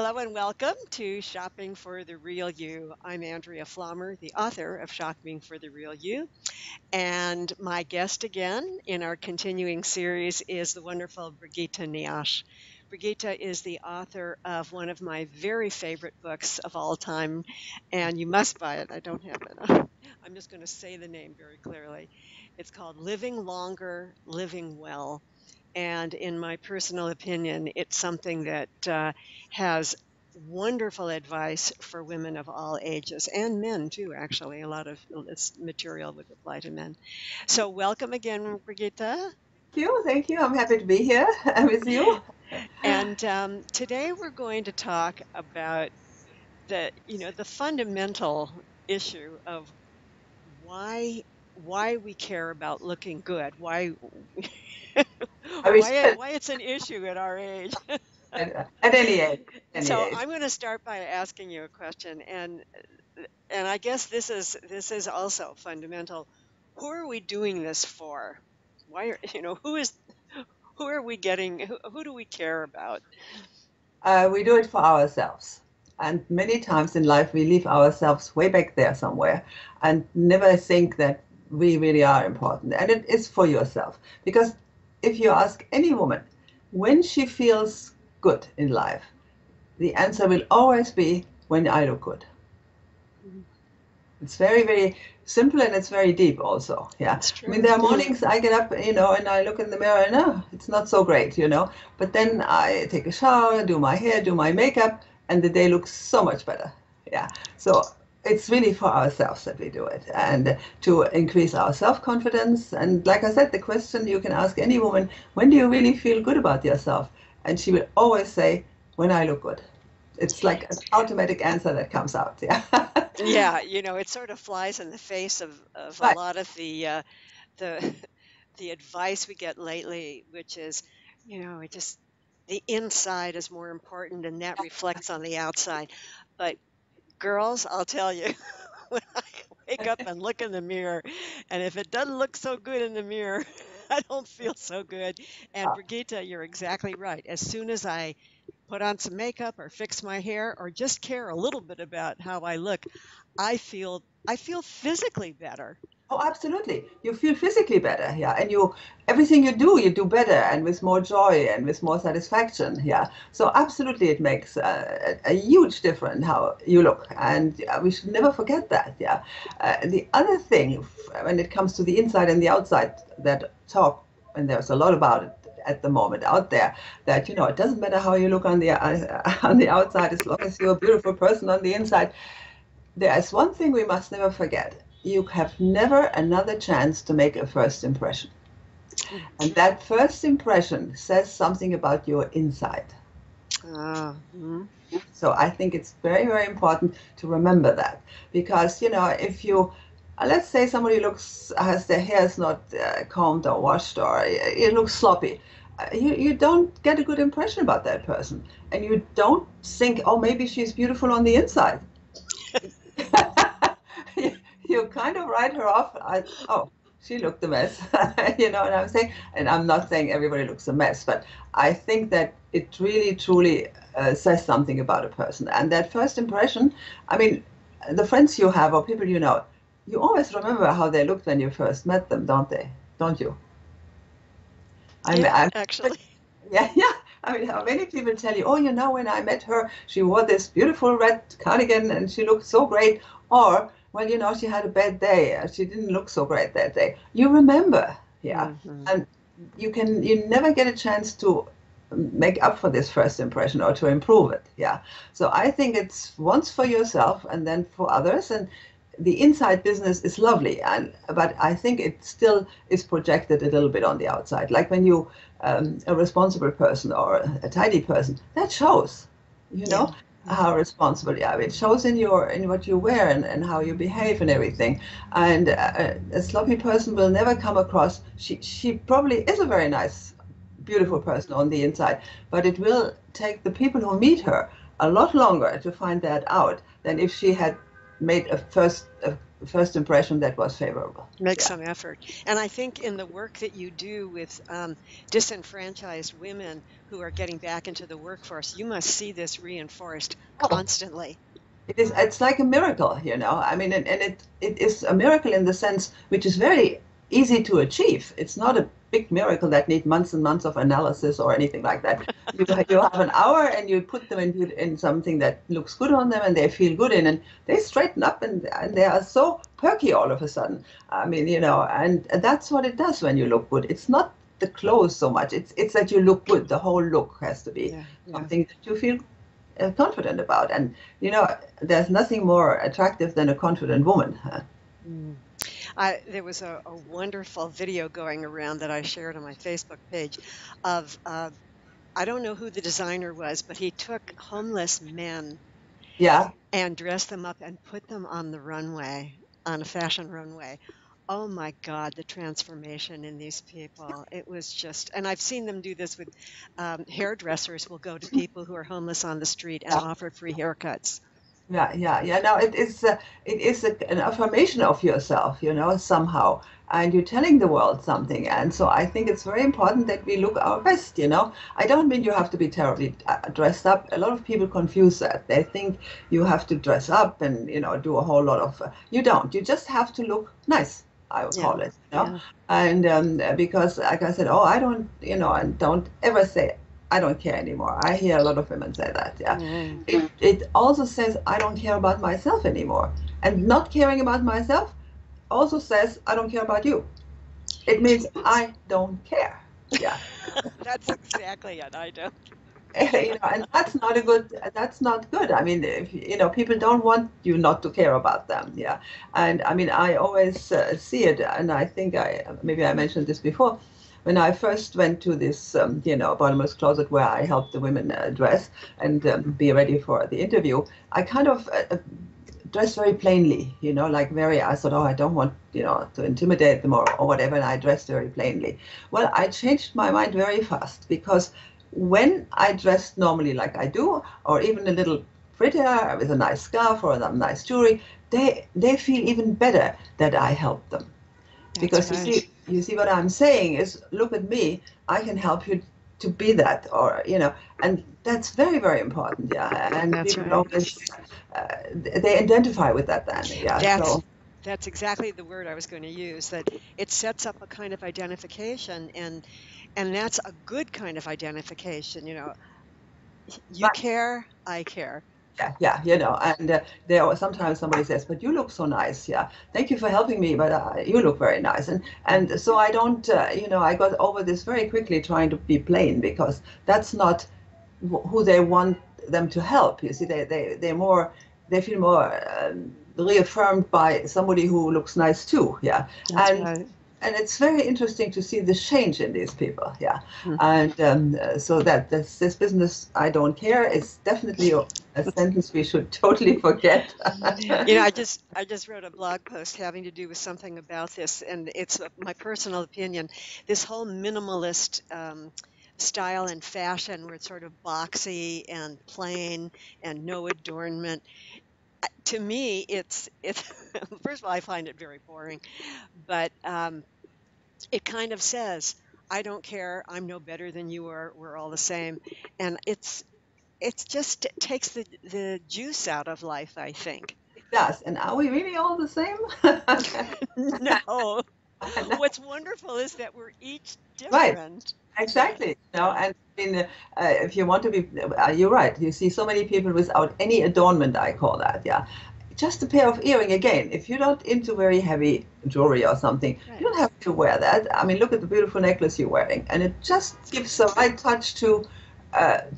Hello and welcome to Shopping for the Real You. I'm Andrea Pflaumer, the author of Shopping for the Real You. And my guest again in our continuing series is the wonderful Brigitte Nioche. Brigitte is the author of one of my very favorite books of all time, and you must buy it. I don't have it. I'm just going to say the name very clearly. It's called Living Longer, Living Well. And in my personal opinion, it's something that has wonderful advice for women of all ages and men too, actually. A lot of this material would apply to men. So, welcome again, Brigitte. Thank you. I'm happy to be here with you. And today we're going to talk about the fundamental issue of why why we care about looking good, why I wish why it's an issue at our age. at any age, any So age. I'm going to start by asking you a question, and I guess this is also fundamental. Who are we doing this for? Why are who are we getting? Who do we care about? We do it for ourselves. And many times in life, we leave ourselves way back there somewhere and never think that we really are important. And it is for yourself. Because if you ask any woman when she feels good in life, the answer will always be when I look good. Mhm. It's very, very simple and it's very deep also. Yeah. It's I mean, true. there are mornings I get up, and I look in the mirror and it's not so great. But then I take a shower, do my hair, do my makeup, and the day looks so much better. Yeah. So it's really for ourselves that we do it and to increase our self-confidence. And like I said, the question you can ask any woman, when do you really feel good about yourself? And she will always say, when I look good. It's like an automatic answer that comes out. Yeah. Yeah, it sort of flies in the face of a Right. lot of the the advice we get lately, which is, it just the inside is more important and that reflects on the outside. But girls, I'll tell you, when I wake up and look in the mirror, and if it doesn't look so good in the mirror, I don't feel so good. And Brigitte, you're exactly right. As soon as I put on some makeup or fix my hair or just care a little bit about how I look, I feel physically better. Oh, absolutely. You feel physically better, yeah, and everything you do better and with more joy and with more satisfaction, yeah. So absolutely, it makes a huge difference how you look, and we should never forget that, yeah. The other thing, when it comes to the inside and the outside, that talk, and there's a lot about it at the moment out there, that it doesn't matter how you look on the on the outside as long as you're a beautiful person on the inside. There is one thing we must never forget. You have never another chance to make a first impression. Mm. And that first impression says something about your inside. Ah, mm, So I think it's very, very important to remember that. Because, if you, let's say somebody has their hair is not combed or washed or it looks sloppy, you don't get a good impression about that person. And you don't think, oh, maybe she's beautiful on the inside. You kind of write her off as, oh, she looked a mess. You know what I'm saying? And I'm not saying everybody looks a mess, but I think that it really, truly says something about a person. And that first impression, I mean, the friends you have or people you always remember how they looked when you first met them, don't they? Don't you? yeah, I'm actually. yeah, yeah. I mean, how many people tell you, oh, when I met her, she wore this beautiful red cardigan and she looked so great. Or, well, she had a bad day. She didn't look so great that day. You remember, yeah. Hmm. And you never get a chance to make up for this first impression or to improve it, yeah. So I think it's once for yourself and then for others. And the inside business is lovely, but I think it still is projected a little bit on the outside. Like when you a responsible person or a tidy person, that shows, you know, Yeah. how responsible you are. It shows in what you wear and how you behave and everything. And a sloppy person will never come across. She probably is a very nice, beautiful person on the inside, but it will take the people who meet her a lot longer to find that out than if she had made a first impression that was favorable. Make Yeah. some effort. And I think in the work that you do with disenfranchised women who are getting back into the workforce, you must see this reinforced Oh, constantly. it's like a miracle, I mean, and it is a miracle in the sense which is very easy to achieve. It's not a big miracle that need months and months of analysis or anything like that. You have an hour and you put them in something that looks good on them and they feel good in, and they straighten up, and they are so perky all of a sudden. I mean, and that's what it does when you look good. It's not the clothes so much. It's that you look good. The whole look has to be Yeah, yeah. something that you feel confident about. And there's nothing more attractive than a confident woman. Mm. There was a wonderful video going around that I shared on my Facebook page of, I don't know who the designer was, but he took homeless men Yeah, and dressed them up and put them on the runway, on a fashion runway. Oh my God, the transformation in these people. It was just, and I've seen them do this with hairdressers will go to people who are homeless on the street and yeah, offer free haircuts. yeah. Now an affirmation of yourself, somehow, and you're telling the world something. And so I think it's very important that we look our best. I don't mean you have to be terribly dressed up. A lot of people confuse that. They think you have to dress up and do a whole lot of. You don't. You just have to look nice, I would Yeah, call it. yeah. And because, like I said, oh, I don't, and don't ever say I don't care anymore. I hear a lot of women say that. Yeah. Mm. It also says I don't care about myself anymore. And not caring about myself also says I don't care about you. It means I don't care. Yeah. That's exactly it. I don't. And that's not good. I mean, if, people don't want you not to care about them. Yeah. And I mean, I always see it, and I think maybe I mentioned this before. When I first went to this, bottomless closet where I helped the women dress and be ready for the interview, I kind of dressed very plainly, I thought, oh, I don't want, to intimidate them or whatever, and I dressed very plainly. Well, I changed my mind very fast, because when I dressed normally like I do, or even a little prettier with a nice scarf or some nice jewelry, they feel even better that I helped them. That's Because right. you see what I'm saying is, look at me, I can help you to be that, or and that's very, very important. Yeah. And That's people right. always they identify with that then. Yeah. That's So that's exactly the word I was going to use, that it sets up a kind of identification, and that's a good kind of identification, you right. care, I care. Yeah, and sometimes somebody says, "But you look so nice." Yeah, thank you for helping me, but you look very nice, and so I don't, I got over this very quickly, trying to be plain, because that's not who they want them to help. You see, they feel more reaffirmed by somebody who looks nice too. Yeah, That's and right. and it's very interesting to see the change in these people. Yeah, Mm. and so this business, I don't care, is definitely a sentence we should totally forget. I just wrote a blog post having to do with something about this, and it's my personal opinion. This whole minimalist style and fashion, where it's sort of boxy and plain and no adornment. To me, it's first of all, I find it very boring, but it kind of says, "I don't care. I'm no better than you are. We're all the same," and it's just it takes the juice out of life, I think. Yes, and are we really all the same? No. What's wonderful is that we're each Right. different. Yeah. Exactly. And I mean, if you want to be, you're right. You see so many people without any adornment, I call that. Yeah. Just a pair of earring again. If you're not into very heavy jewelry or something, you Right. don't have to wear that. I mean, look at the beautiful necklace you're wearing, and it just gives the right touch to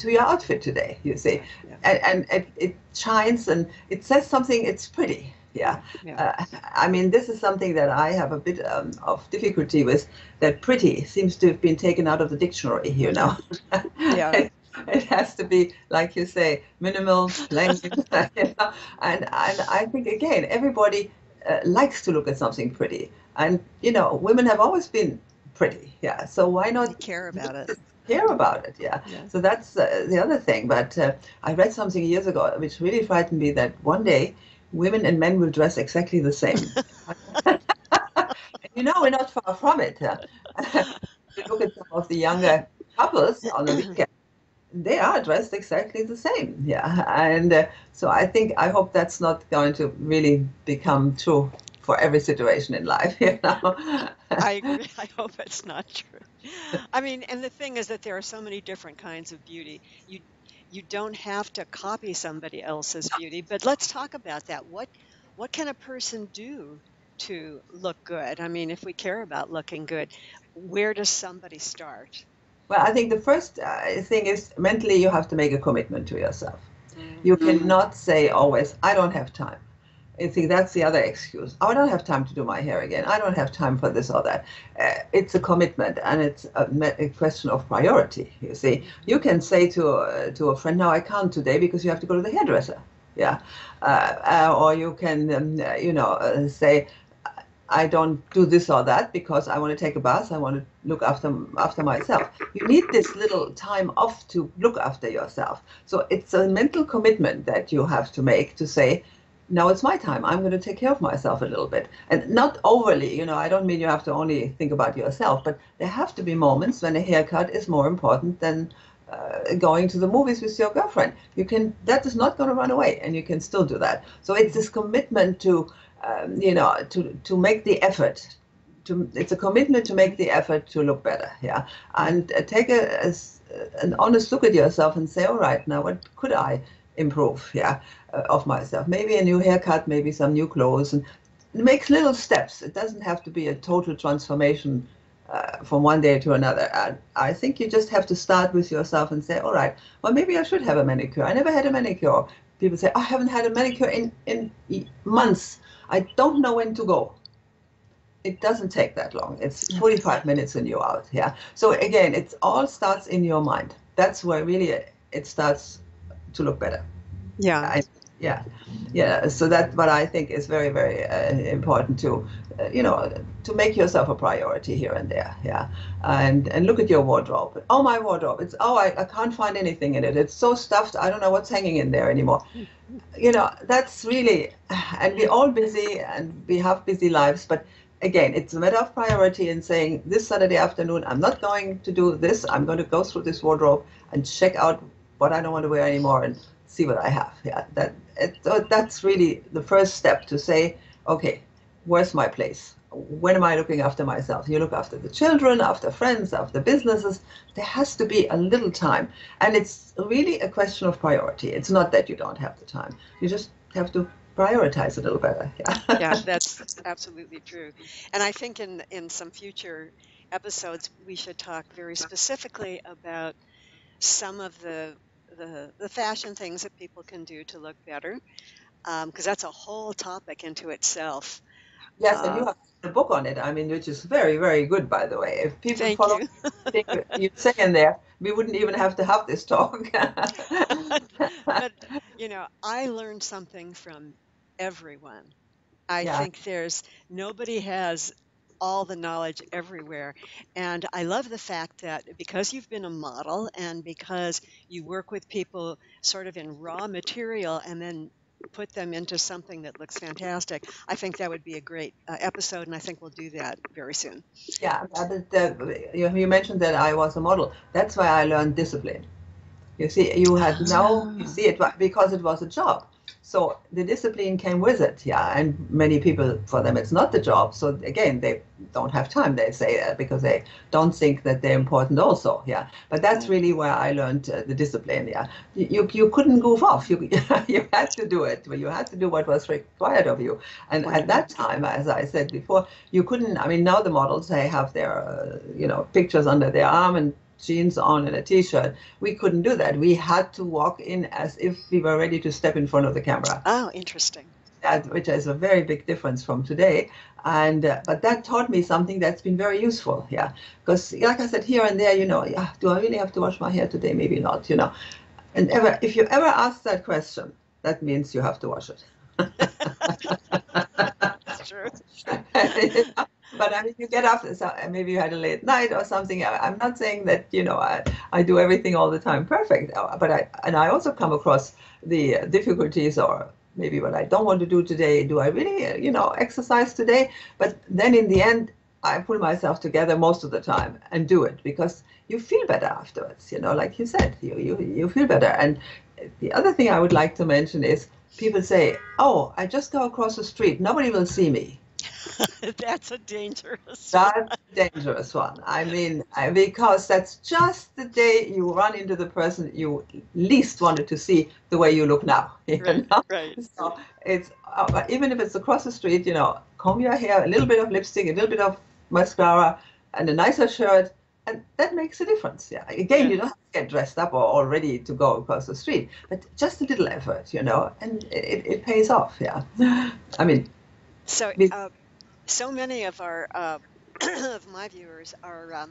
your outfit today. You see, Yeah. Yeah. and it shines and it says something. It's pretty. Yeah. Yeah. Yeah. Uh, I mean, this is something that I have a bit of difficulty with. That pretty seems to have been taken out of the dictionary. Yeah. Yeah. It has to be, like you say, minimal, plain, and I think, again, everybody likes to look at something pretty, and women have always been pretty, yeah. So why They not care about it. care about it, yeah. Yeah. So that's the other thing. But I read something years ago which really frightened me. That one day women and men will dress exactly the same. And we're not far from it. You look at some of the younger couples on the weekend, they are dressed exactly the same. Yeah. And so I hope that's not going to really become true for every situation in life, I agree. I hope it's not true. I mean, and the thing is that there are so many different kinds of beauty. You don't have to copy somebody else's beauty, but let's talk about that. What can a person do to look good? I mean, if we care about looking good, where does somebody start? Well, I think the first thing is mentally you have to make a commitment to yourself. You Mm, cannot say always, I don't have time. I think that's the other excuse. Oh, I don't have time to do my hair again. I don't have time for this or that. It's a commitment, and it's a question of priority. You see, you mhm. can say to a friend, "No, I can't today because you have to go to the hairdresser." Yeah, or you can, say, I don't do this or that because I want to take a bath. I want to look after myself. You need this little time off to look after yourself. So it's a mental commitment that you have to make to say, now it's my time. I'm going to take care of myself a little bit, and not overly. I don't mean you have to only think about yourself, but there have to be moments when a haircut is more important than going to the movies with your girlfriend. That is not going to run away, and you can still do that. So it's this commitment to make the effort. It's a commitment to make the effort to look better, yeah, and take an honest look at yourself and say, all right, now what could I improve, yeah, of myself? Maybe a new haircut, maybe some new clothes, and it makes little steps. It doesn't have to be a total transformation from one day to another. And I think you just have to start with yourself and say, all right, well, maybe I should have a manicure. I never had a manicure. People say, I haven't had a manicure in months. I don't know when to go. It doesn't take that long. It's 45 minutes and you're out. Yeah. So again, it all starts in your mind. That's where really it starts to look better. Yeah. I, yeah, yeah. So that's what I think is very, very important to make yourself a priority here and there. Yeah, and look at your wardrobe. Oh, my wardrobe. I can't find anything in it. It's so stuffed. I don't know what's hanging in there anymore. That's really, and we're all busy and we have busy lives, but again, it's a matter of priority and saying this Saturday afternoon, I'm not going to do this. I'm going to go through this wardrobe and check out what I don't want to wear anymore and see what I have. Yeah, so that's really the first step to say, okay, where's my place? When am I looking after myself? You look after the children, after friends, after businesses. There has to be a little time. And it's really a question of priority. It's not that you don't have the time. You just have to prioritize a little better. Yeah, Yeah. that's absolutely true. And I think in some future episodes we should talk very specifically about some of the fashion things that people can do to look better, because that's a whole topic into itself. Yes, and you Uh, have a book on it. I mean, which is very, very good, by the way. If people Thank follow you. everything you say in there, we wouldn't even have to have this talk. But I learned something from everyone. I Yeah. think there's nobody has all the knowledge everywhere. And I love the fact that because you've been a model and because you work with people sort of in raw material and then put them into something that looks fantastic, I think that would be a great episode. And I think we'll do that very soon. Yeah, you mentioned that I was a model. That's why I learned discipline. You Ah, see it because it was a job. So the discipline came with it, yeah. And many people, for them, it's not the job. So again, they don't have time. They say that because they don't think that they're important, also, yeah. But that's really where I learned the discipline, yeah. You couldn't goof off. You you had to do it. You had to do what was required of you. And at wonderful. that time, as I said before, you couldn't. I mean, now the models they have their pictures under their arm and jeans on and a t-shirt. We couldn't do that. We had to walk in as if we were ready to step in front of the camera. Oh, interesting. Which is a very big difference from today. And but that taught me something that's been very useful. Yeah, because like I said, here and there, yeah, do I really have to wash my hair today? Maybe not. And if you ever ask that question, that means you have to wash it. It's true. But I mean, you get up, so maybe you had a late night or something. I'm not saying that, I do everything all the time perfect, but I also come across the difficulties or maybe what I don't want to do today. Do I really, exercise today? But then in the end, I pull myself together most of the time and do it because you feel better afterwards. Like you said, you feel better. And the other thing I would like to mention is people say, "Oh, I just go across the street. Nobody will see me." That's a dangerous one. That's a dangerous one. I mean, because that's just the day you run into the person you least wanted to see the way you look now. Right, right. So it's even if it's across the street, comb your hair, a little bit of lipstick, a little bit of mascara, and a nicer shirt, and that makes a difference. Yeah. Again, Yeah. you don't have to get dressed up or all ready to go across the street, but just a little effort, and it pays off. Yeah. I mean, So, we, so many of our of my viewers are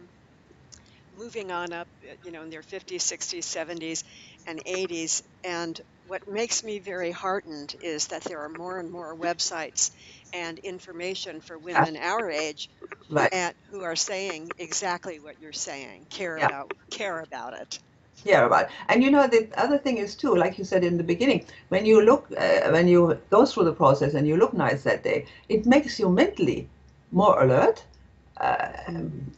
moving on up, in their 50s, 60s, 70s, and 80s. And what makes me very heartened is that there are more and more websites and information for yeah, women our age right. who are saying exactly what you're saying, Yeah. care about it. Yeah, about. And the other thing is too, like you said in the beginning, when you go through the process and you look nice that day, it makes you mentally more alert, uh,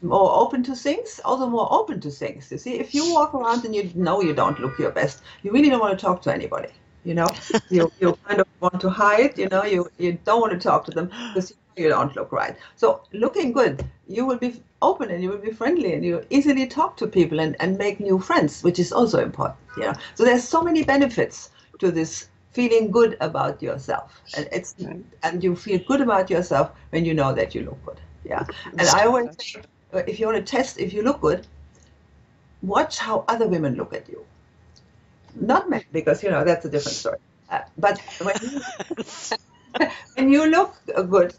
more open to things, also more open to things. You see, if you walk around and you know you don't look your best, you really don't want to talk to anybody. You know, you kind of want to hide. You don't want to talk to them because you don't look right. So looking good, you will be open and you will be friendly and you easily talk to people and make new friends, which is also important. So there's so many benefits to this feeling good about yourself, and Right. you feel good about yourself when you know that you look good. Yeah. And That's I true. always say, if you want to test if you look good, watch how other women look at you. Not men, because that's a different story. But when you look good,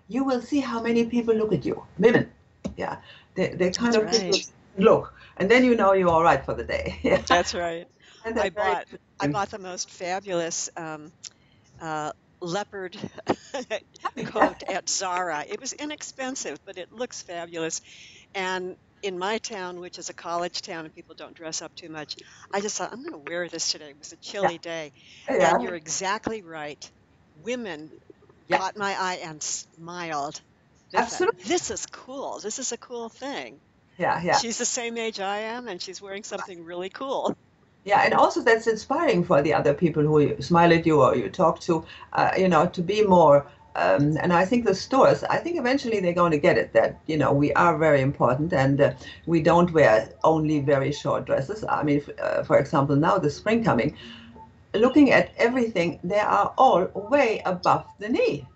you will see how many people look at you. Women, yeah, they kind That's of give you right. a look, and then you know you're all right for the day. Yeah, That's right. and I that's very bought I interesting. bought the most fabulous leopard Yeah, coat at Zara. It was inexpensive, but it looks fabulous. And in my town, which is a college town and people don't dress up too much, I just thought, I'm going to wear this today. It was a yeah, chilly day. And yeah, you're exactly right. Women yeah, caught my eye and smiled. They thought, absolutely. this is cool. This is a cool thing. Yeah, yeah. She's the same age I am, and she's wearing something really cool. Yeah, and also that's inspiring for the other people who you smile at you or you talk to, to be more. And I think the stores, I think eventually they're going to get it that, we are very important and we don't wear only very short dresses. I mean, for example, now the spring coming, looking at everything, they are all way above the knee.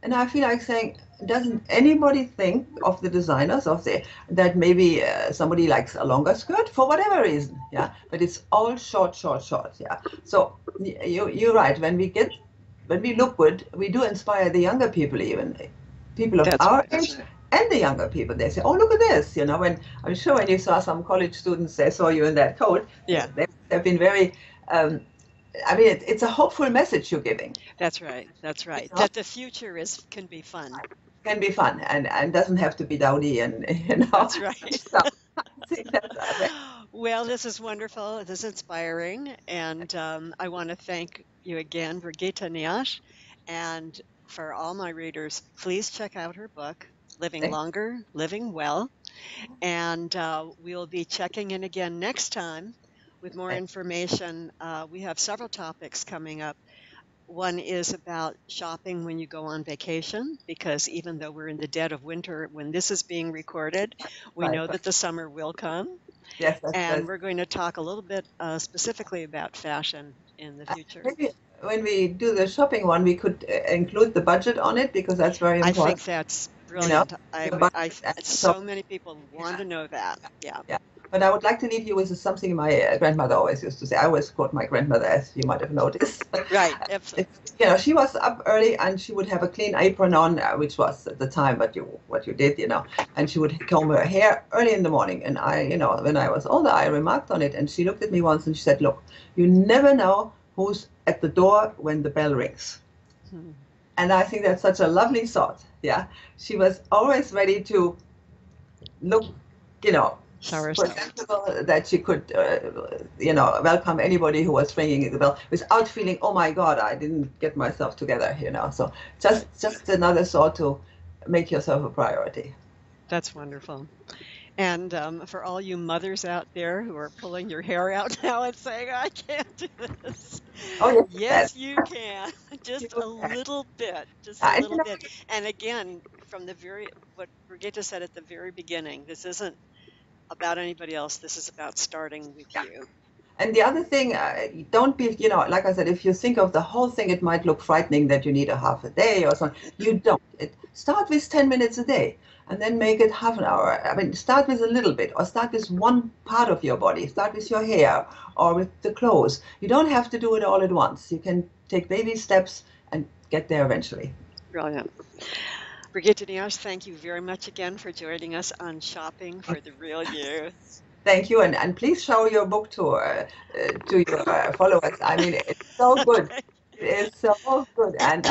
And I feel like saying, doesn't anybody think of the designers of that maybe somebody likes a longer skirt for whatever reason, yeah? But it's all short, short, short, yeah. So you're right. When we look good, we do inspire the younger people, even people of That's our right. age, and the younger people. They say, "Oh, look at this!" When I'm sure when you saw some college students, they saw you in that coat. Yeah, They've been very. Um, I mean, it's a hopeful message you're giving. that's right. That's You right. know? That the future is can be fun. Can be fun and doesn't have to be dowdy and That's right. so I think that's Well, this is wonderful. This is inspiring. And I want to thank you again, Brigitte Nioche. And for all my readers, please check out her book, Living amazing. Longer, Living Well. And we'll be checking in again next time with more information. We have several topics coming up. One is about shopping when you go on vacation, because even though we're in the dead of winter when this is being recorded, we Right, know right. that the summer will come. Yes, And that's we're going to talk a little bit specifically about fashion in the future. maybe when we do the shopping one, we could include the budget on it because that's very I important. think that's You know, brilliant. your budget. And so So many people want yeah, to know that. Yeah, yeah. But I would like to leave you with something my grandmother always used to say. I always quote my grandmother, as you might have noticed. right. Absolutely. She was up early and she would have a clean apron on, which was at the time what you did, and she would comb her hair early in the morning. And when I was older, I remarked on it, and she looked at me once and she said, "Look, you never know who's at the door when the bell rings." Hmm. And I think that's such a lovely thought. Yeah, she was always ready to look, you know, Soursop. presentable, that she could, welcome anybody who was ringing the bell without feeling, oh my God, I didn't get myself together. So Good. just another thought to make yourself a priority. That's wonderful. And for all you mothers out there who are pulling your hair out now and saying, I can't do this. Oh, yes, you can. Yes, you can. You Just a can. little bit, just a And little bit. And again, from what Brigitte said at the very beginning, this isn't about anybody else. This is about starting with yeah. you. And the other thing, don't be, like I said, if you think of the whole thing, it might look frightening that you need a half a day or something. You don't. Start with 10 minutes a day and then make it half an hour. I mean, start with a little bit, or start with one part of your body. Start with your hair or with the clothes. You don't have to do it all at once. You can take baby steps and get there eventually. Brilliant. Brigitte Nioche, thank you very much again for joining us on Shopping for the Real You. Thank you, and please show your book to your followers. I mean, it's so good. It is so good, and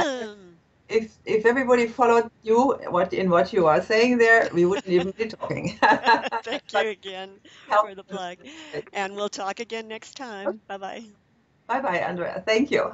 if everybody followed you, what you are saying there, we wouldn't even be talking. Thank you But again help. for the plug. And we'll talk again next time. Bye bye. Bye bye, Andrea. Thank you.